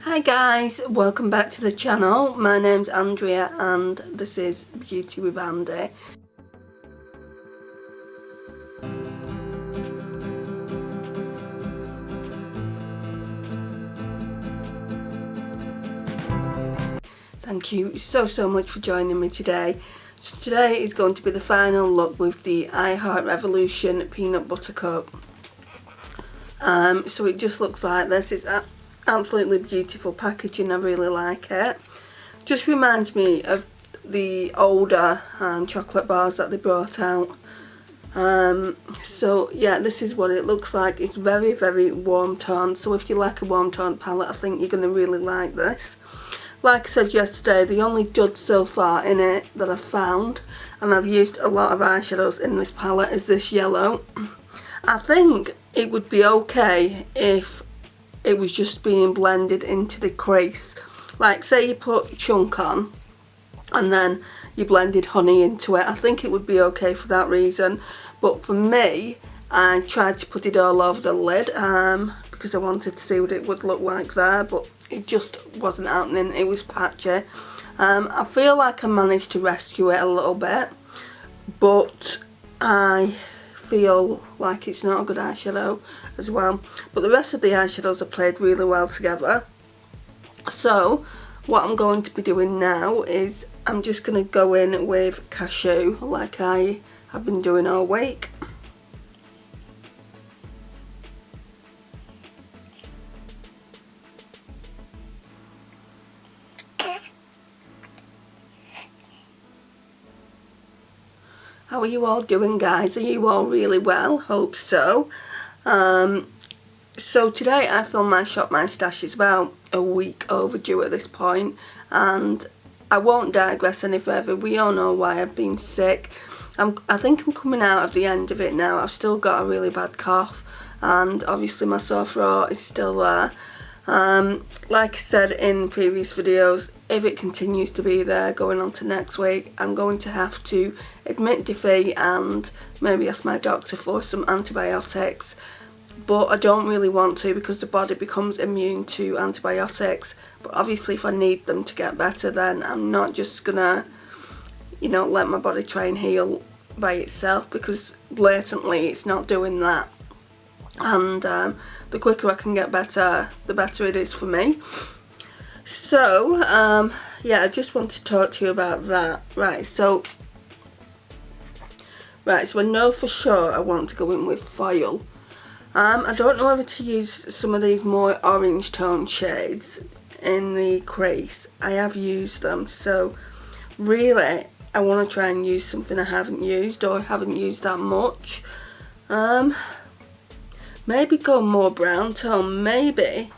Hi guys, welcome back to the channel. My name's Andrea and this is Beauty with Andy. Thank you so much for joining me today. So today is going to be the final look with the iHeartRevolution Peanut Butter Cup. So it just looks like this. It's absolutely beautiful packaging, I really like it. Just reminds me of the older chocolate bars that they brought out. So yeah, this is what it looks like. It's very warm tone, so if you like a warm tone palette, I think you're going to really like this. Like I said yesterday, the only dud so far in it that I've found, and I've used a lot of eyeshadows in this palette, is this yellow. I think it would be okay if it was just being blended into the crease. Like say you put chunk on and then you blended honey into it. I think it would be okay for that reason. But for me, I tried to put it all over the lid because I wanted to see what it would look like there, but it just wasn't happening. It was patchy. I feel like I managed to rescue it a little bit, but I feel like it's not a good eyeshadow as well. But the rest of the eyeshadows are played really well together. So what I'm going to be doing now is I'm just going to go in with Cashew like I have been doing all week. How are you all doing, guys? Are you all really well? Hope so. So today I filmed my Shop My Stash. It's about a week overdue at this point, and I won't digress any further. We all know why I've been sick. I think I'm coming out of the end of it now. I've still got a really bad cough, and obviously my sore throat is still there. Like I said in previous videos, if it continues to be there going on to next week, I'm going to have to admit defeat and maybe ask my doctor for some antibiotics. But I don't really want to, because the body becomes immune to antibiotics. But obviously if I need them to get better, then I'm not just gonna, you know, let my body try and heal by itself, because blatantly it's not doing that. And the quicker I can get better, the better it is for me. So yeah, I just want to talk to you about that. Right, so I know for sure I want to go in with foil. I don't know whether to use some of these more orange tone shades in the crease. I have used them, so really I want to try and use something I haven't used, or haven't used that much. Maybe go more brown tone, maybe.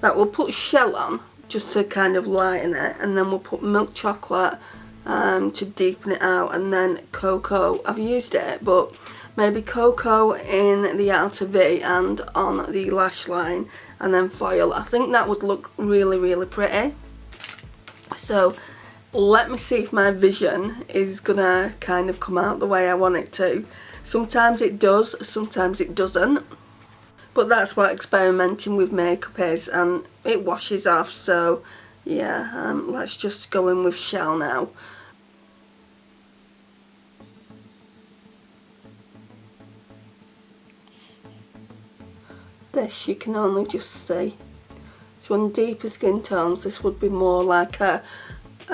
Right, we'll put Shell on just to kind of lighten it, and then we'll put Milk Chocolate to deepen it out, and then Cocoa. I've used it, but maybe Cocoa in the outer V and on the lash line, and then foil. I think that would look really pretty. So let me see if my vision is gonna kind of come out the way I want it to. Sometimes it does, sometimes it doesn't. But that's what experimenting with makeup is, and it washes off. So yeah, let's just go in with Shell now. This you can only just see. So on deeper skin tones, this would be more like a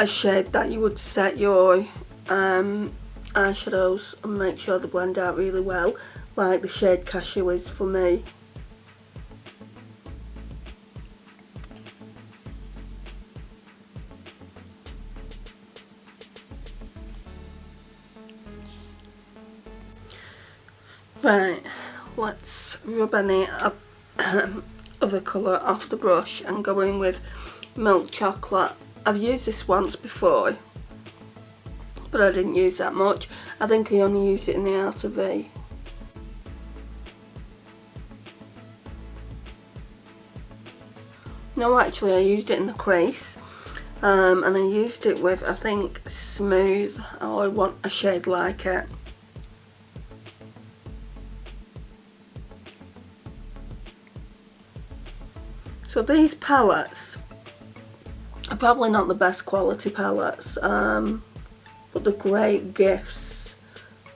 shade that you would set your eyeshadows and make sure they blend out really well, like the shade Cashew is for me. Right, let's rub any other colour off the brush and go in with Milk Chocolate. I've used this once before, but I didn't use that much. I think I only used it in the outer V. No, actually I used it in the crease, and I used it with, I think, Smooth, or I want a shade like it. So these palettes are probably not the best quality palettes, but they're great gifts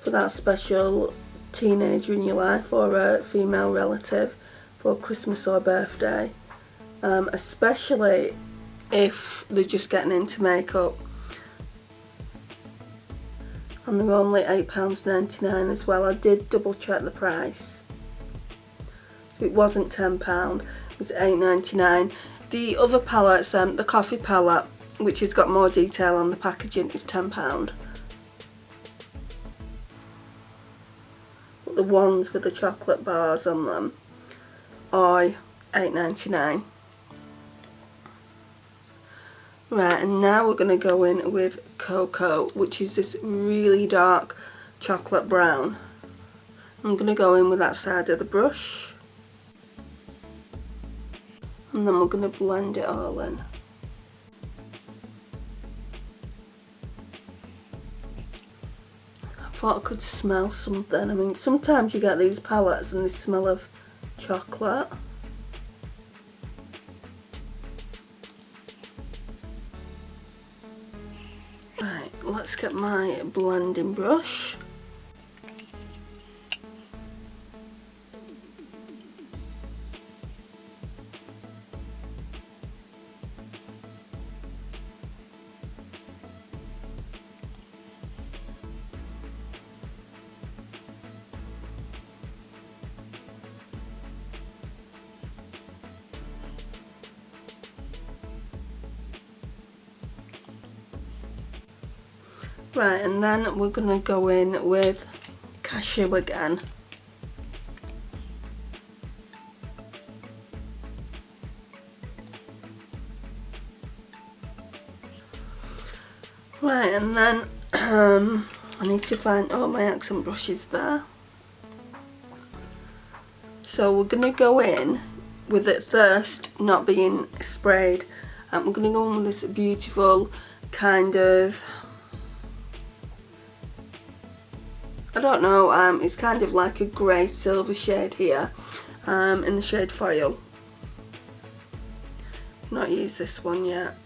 for that special teenager in your life or a female relative for Christmas or birthday, especially if they're just getting into makeup. And they're only £8.99 as well. I did double check the price. It wasn't £10, it was £8.99. The other palettes, the coffee palette, which has got more detail on the packaging, is £10. But the ones with the chocolate bars on them are £8.99. Right, and now we're going to go in with Cocoa, which is this really dark chocolate brown. I'm going to go in with that side of the brush, and then we're going to blend it all in. I thought I could smell something. I mean, sometimes you get these palettes and they smell of chocolate. Right, let's get my blending brush. Right, and then we're going to go in with Cashew again. Right, and then I need to find, oh, my accent brush is there. So we're going to go in with it first not being sprayed. We're going to go in with this beautiful kind of, I don't know, it's kind of like a grey silver shade here, in the shade Foil. Not used this one yet.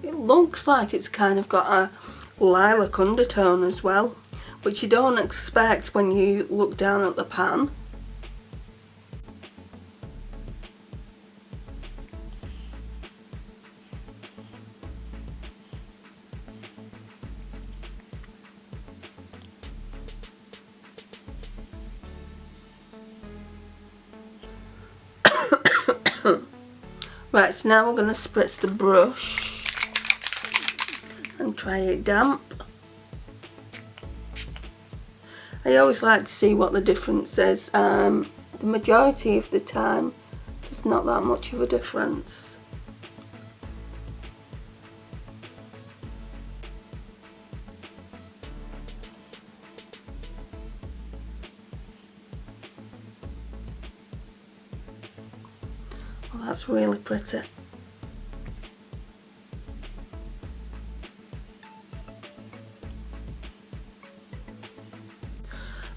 It looks like it's kind of got a lilac undertone as well, which you don't expect when you look down at the pan. Right, so now we're going to spritz the brush and try it damp. I always like to see what the difference is. The majority of the time there's not that much of a difference. Well, that's really pretty.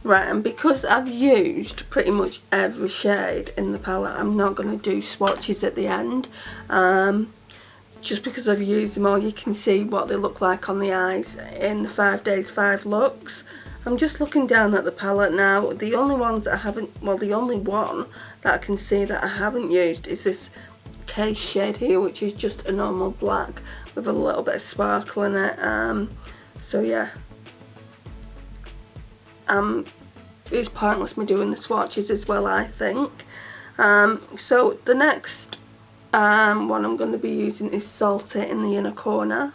Right, and because I've used pretty much every shade in the palette, I'm not going to do swatches at the end. Just because I've used them all, you can see what they look like on the eyes in the 5 days 5 looks. I'm just looking down at the palette now. The only ones that I haven't, well, the only one that I can see that I haven't used is this case shade here, which is just a normal black with a little bit of sparkle in it. So yeah. It's pointless me doing the swatches as well, I think. So the next one I'm going to be using is Salty in the inner corner.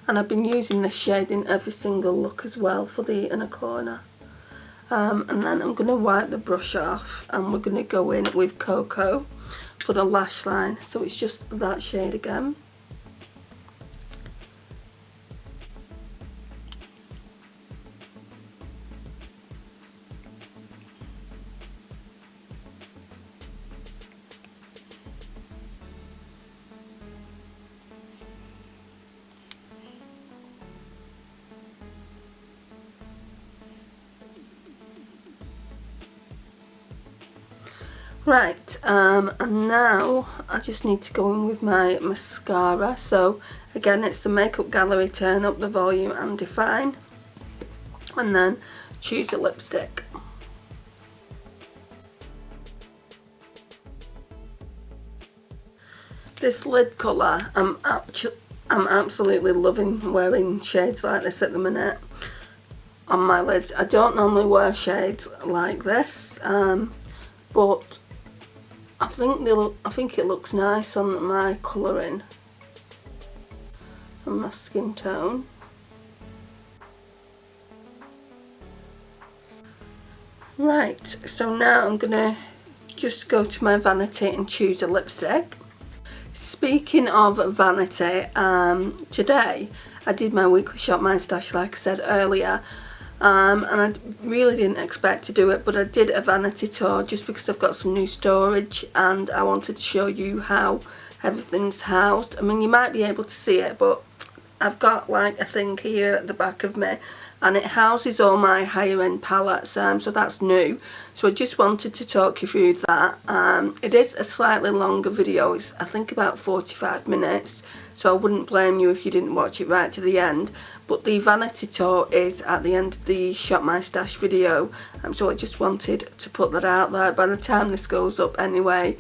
And I've been using this shade in every single look as well for the inner corner. And then I'm going to wipe the brush off and we're going to go in with Cocoa for the lash line. So it's just that shade again. Right, and now I just need to go in with my mascara. So again, it's the Makeup Gallery Turn Up the Volume and Define, and then choose a lipstick. This lid colour, I'm absolutely loving wearing shades like this at the minute on my lids. I don't normally wear shades like this, but I think it looks nice on my colouring and my skin tone. Right, so now I'm gonna just go to my vanity and choose a lipstick. Speaking of vanity, today I did my weekly shop my stash like I said earlier, and I really didn't expect to do it, but I did a vanity tour just because I've got some new storage and I wanted to show you how everything's housed. I mean, you might be able to see it, but I've got like a thing here at the back of me and it houses all my higher end palettes, so that's new. So I just wanted to talk you through that. It is a slightly longer video, it's I think about 45 minutes, so I wouldn't blame you if you didn't watch it right to the end. But the vanity tour is at the end of the Shop My Stash video, so I just wanted to put that out there. By the time this goes up anyway,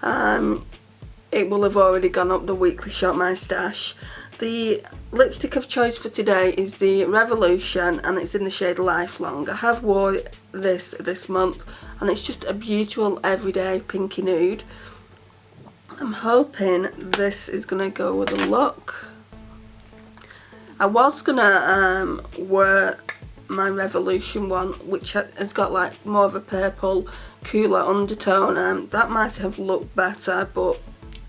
it will have already gone up, the weekly Shop My Stash. The lipstick of choice for today is the Revolution and it's in the shade Lifelong. I have wore this month and it's just a beautiful everyday pinky nude. I'm hoping this is going to go with the look. I was going to wear my Revolution one, which has got like more of a purple cooler undertone. That might have looked better, but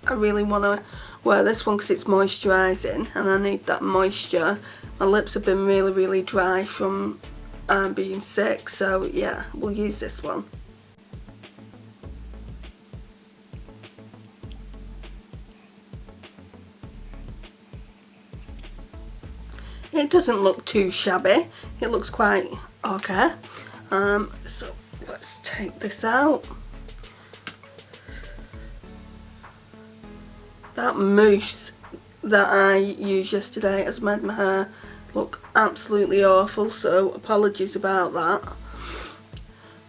I really want to wear this one because it's moisturising and I need that moisture. My lips have been really dry from being sick, so yeah, we'll use this one. It doesn't look too shabby, it looks quite okay. So let's take this out. That mousse that I used yesterday has made my hair look absolutely awful, so apologies about that.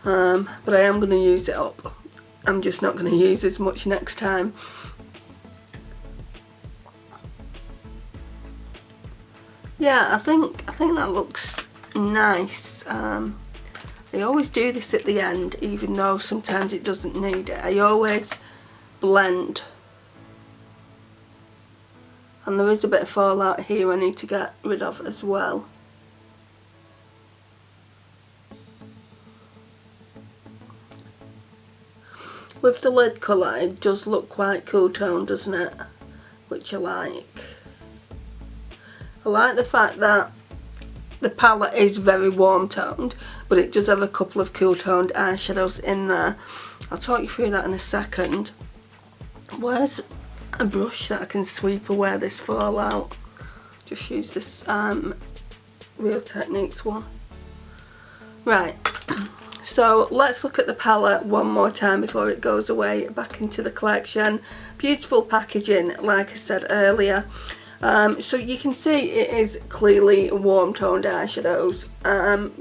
But I am going to use it up. I'm just not going to use as much next time. Yeah, I think that looks nice. I always do this at the end, even though sometimes it doesn't need it. I always blend. And there is a bit of fallout here I need to get rid of as well. With the lid colour, it does look quite cool tone, doesn't it? Which I like. I like the fact that the palette is very warm toned, but it does have a couple of cool toned eyeshadows in there. I'll talk you through that in a second. Where's a brush that I can sweep away this fallout? Just use this Real Techniques one. Right, so let's look at the palette one more time before it goes away back into the collection. Beautiful packaging, like I said earlier. So you can see it is clearly warm toned eyeshadows,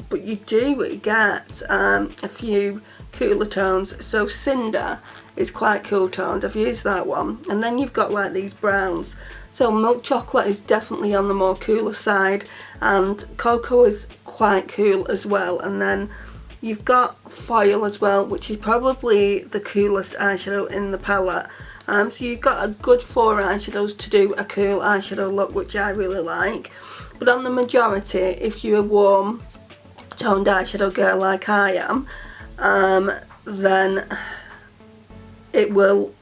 but you do get a few cooler tones. So Cinder is quite cool toned, I've used that one. And then you've got like these browns. So Milk Chocolate is definitely on the more cooler side, and Cocoa is quite cool as well. And then you've got Foil as well, which is probably the coolest eyeshadow in the palette. So you've got a good 4 eyeshadows to do a cool eyeshadow look, which I really like. But on the majority, if you're a warm toned eyeshadow girl like I am, then it will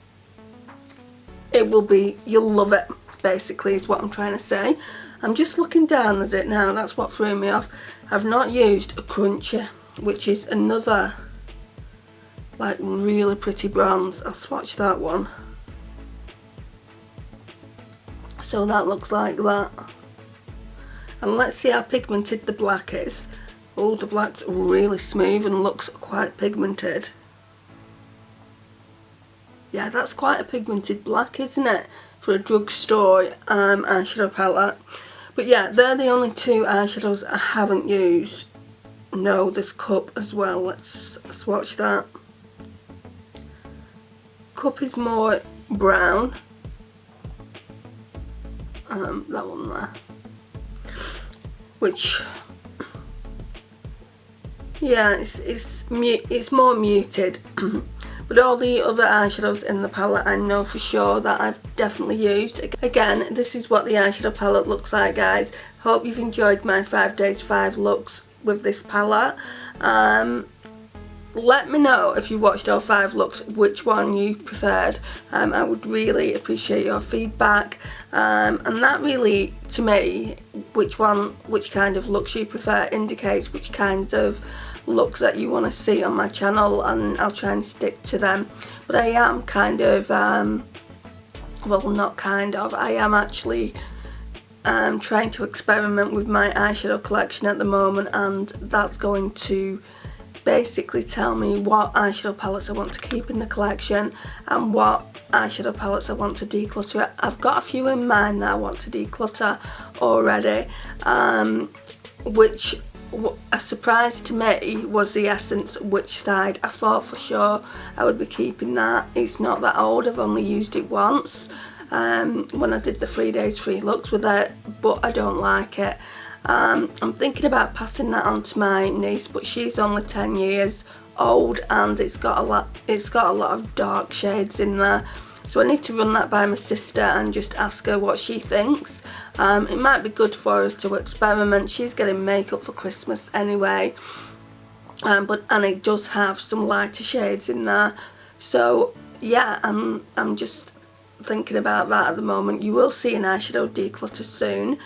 be, you'll love it, basically, is what I'm trying to say. I'm just looking down at it now, that's what threw me off. I've not used a Crunchy, which is another like really pretty bronze. I'll swatch that one. So that looks like that. And let's see how pigmented the black is. Oh, the black's really smooth and looks quite pigmented. Yeah, that's quite a pigmented black, isn't it, for a drugstore eyeshadow palette. But yeah, they're the only two eyeshadows I haven't used. No, this cup as well. Let's swatch that. Cup is more brown. That one there. Which, yeah, it's more muted. But all the other eyeshadows in the palette I know for sure that I've definitely used. Again, this is what the eyeshadow palette looks like, guys. Hope you've enjoyed my 5 days 5 looks with this palette. Let me know if you watched all 5 looks which one you preferred. I would really appreciate your feedback, and that really, to me, which kind of looks you prefer indicates which kinds of looks that you want to see on my channel, and I'll try and stick to them. But I am kind of, well, not kind of, I am actually trying to experiment with my eyeshadow collection at the moment, and that's going to basically tell me what eyeshadow palettes I want to keep in the collection and what eyeshadow palettes I want to declutter. I've got a few in mind that I want to declutter already, which a surprise to me was the Essence Witch Side. I thought for sure I would be keeping that. It's not that old, I've only used it once when I did the 3 days 3 looks with it, but I don't like it. I'm thinking about passing that on to my niece, but she's only 10 years old and it's got a lot of dark shades in there. So I need to run that by my sister and just ask her what she thinks. It might be good for us to experiment. She's getting makeup for Christmas anyway, and it does have some lighter shades in there. So yeah, I'm just thinking about that at the moment. You will see an eyeshadow declutter soon.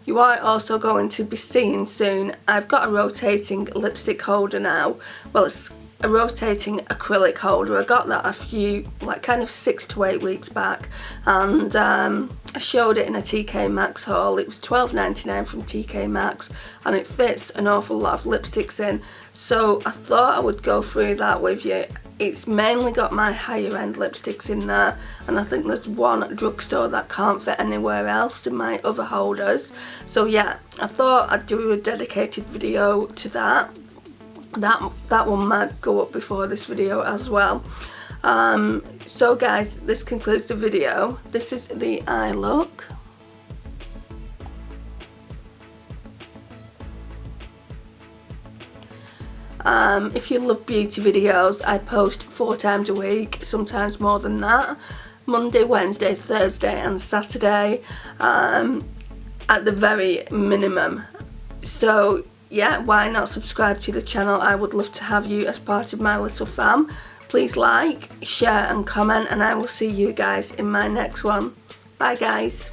You are also going to be seeing soon, I've got a rotating lipstick holder now. Well, it's a rotating acrylic holder. I got that a few, like kind of 6 to 8 weeks back, and I showed it in a TK Maxx haul. It was $12.99 from TK Maxx, and it fits an awful lot of lipsticks in. So I thought I would go through that with you. It's mainly got my higher end lipsticks in there, and I think there's one drugstore that can't fit anywhere else in my other holders. So yeah, I thought I'd do a dedicated video to that. That one might go up before this video as well. So guys, this concludes the video. This is the eye look. If you love beauty videos, I post 4 times a week, sometimes more than that. Monday, Wednesday, Thursday and Saturday, at the very minimum. So yeah, why not subscribe to the channel? I would love to have you as part of my little fam. Please like, share and comment, and I will see you guys in my next one. Bye guys.